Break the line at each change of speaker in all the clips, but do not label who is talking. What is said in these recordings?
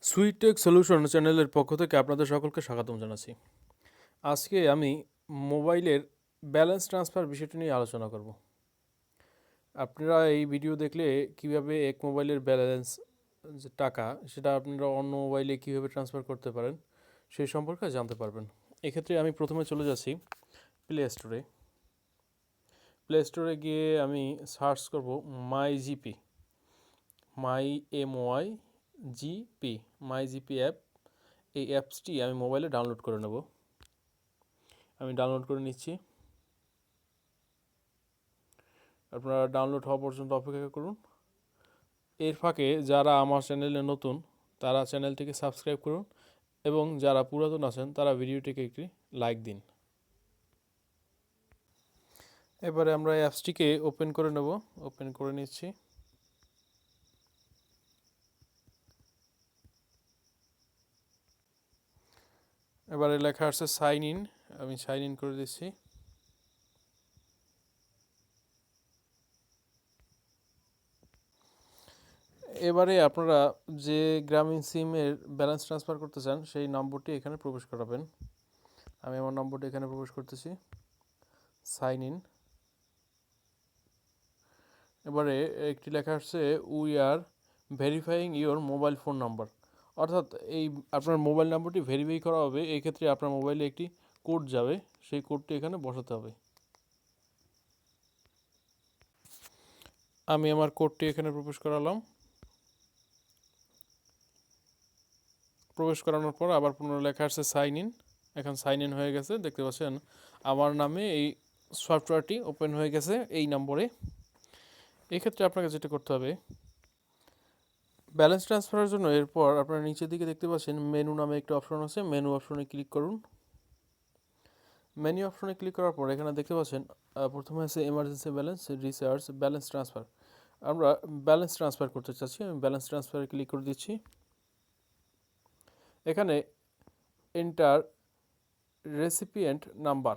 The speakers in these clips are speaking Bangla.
সুইটেক সলিউশন চ্যানেলের পক্ষ থেকে আপনাদের সকলকে স্বাগতম জানাচ্ছি। আজকে আমি মোবাইলের ব্যালেন্স ট্রান্সফার বিষয়টি নিয়ে আলোচনা করব। আপনারা এই ভিডিও দেখলে কিভাবে এক মোবাইলের ব্যালেন্স যে টাকা সেটা আপনারা অন্য মোবাইলে কিভাবে ট্রান্সফার করতে পারেন সেই সম্পর্কে জানতে পারবেন। এক্ষেত্রে আমি প্রথমে চলে যাচ্ছি প্লে স্টোরে। প্লে স্টোরে গিয়ে আমি সার্চ করব মাই জিপি অ্যাপ। এই অ্যাপসটি আমি মোবাইলে ডাউনলোড করে নেব। আমি ডাউনলোড করে নিচ্ছি। আপনারা ডাউনলোড হওয়া পর্যন্ত অপেক্ষা করুন। এর ফাঁকে যারা আমার চ্যানেলে নতুন তারা চ্যানেলটিকে সাবস্ক্রাইব করুন এবং যারা পুরাতন আছেন তারা ভিডিওটিকে একটি লাইক দিন। এবারে আমরা অ্যাপসটিকে ওপেন করে নেব। ওপেন করে নিচ্ছি। এবারে লেখা আছে সাইন ইন। আমি সাইন ইন করে দিচ্ছি। এবারে আপনারা যে গ্রামীণ সিমের ব্যালেন্স ট্রান্সফার করতে চান সেই নম্বরটি এখানে প্রবেশ করাবেন। আমি আমার নম্বরটি এখানে প্রবেশ করতেছি। Sign in. এবারে একটি লেখা আসছে we are verifying your mobile phone number, অর্থাৎ এই আপনার মোবাইল নাম্বারটি ভেরিফাই করা হবে। এই ক্ষেত্রে আপনার মোবাইলে একটি কোড যাবে, সেই কোডটি এখানে বসাতে হবে। আমি আমার কোডটি এখানে প্রবেশ করালাম। প্রবেশ করানোর পর আবার পুনরায় লেখা আসছে সাইন ইন। এখন সাইন ইন হয়ে গেছে, দেখতে পাচ্ছেন আমার নামে এই সফটওয়্যারটি ওপেন হয়ে গেছে এই নম্বরে। এক্ষেত্রে আপনাকে যেটা করতে হবে, ব্যালেন্স ট্রান্সফারের জন্য এরপর আপনারা নিচের দিকে দেখতে পাচ্ছেন মেনু নামে একটা অপশন আছে। মেনু অপশনে ক্লিক করুন। মেনু অপশনে ক্লিক করার পর এখানে দেখতে পাচ্ছেন প্রথমে আছে emergency balance, recharge, balance transfer. আমরা ব্যালেন্স ট্রান্সফার করতে চাচ্ছি। আমি ব্যালেন্স ট্রান্সফারে ক্লিক করে দিচ্ছি। এখানে এন্টার রেসিপিয়েন্ট নাম্বার,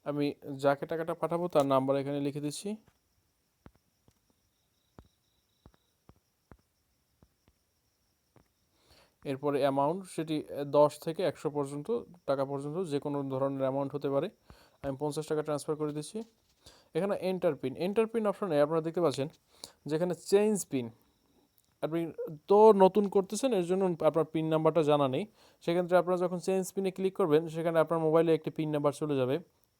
আমি যাকে টাকাটা পাঠাবো তার নাম্বার এখানে লিখে দিচ্ছি। এরপরে অ্যামাউন্ট, সেটি 10 থেকে 100 পর্যন্ত টাকা পর্যন্ত যে কোনো ধরনের অ্যামাউন্ট হতে পারে। আমি 50 টাকা ট্রান্সফার করে দিচ্ছি। এখানে এন্টার পিন অপশনে আপনারা দেখতে পাচ্ছেন যেখানে চেঞ্জ পিন, আপনি তো নতুন করতেছেন এর জন্য আপনার পিন নাম্বারটা জানা নেই। সেক্ষেত্রে আপনারা যখন চেঞ্জ পিনে ক্লিক করবেন সেখানে আপনার মোবাইলে একটি পিন নাম্বার চলে যাবে,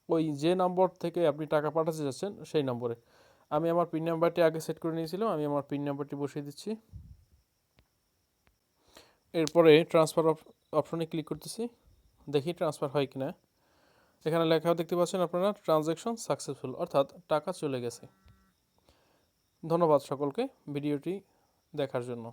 ওই যে নম্বর থেকে আপনি টাকা পাঠাতে যাচ্ছেন সেই নম্বরে। আমি আমার পিন নাম্বারটি আগে সেট করে নিয়েছিলাম, আমি আমার পিন নাম্বারটি বসিয়ে দিচ্ছি। এরপরে ট্রান্সফার অপশনে ক্লিক করতেছি, দেখি ট্রান্সফার হয় কিনা। এখানে লেখা দেখতে পাচ্ছেন আপনারা ট্রানজ্যাকশন সাকসেসফুল, অর্থাৎ টাকা চলে গেছে। ধন্যবাদ সকলকে ভিডিওটি দেখার জন্য।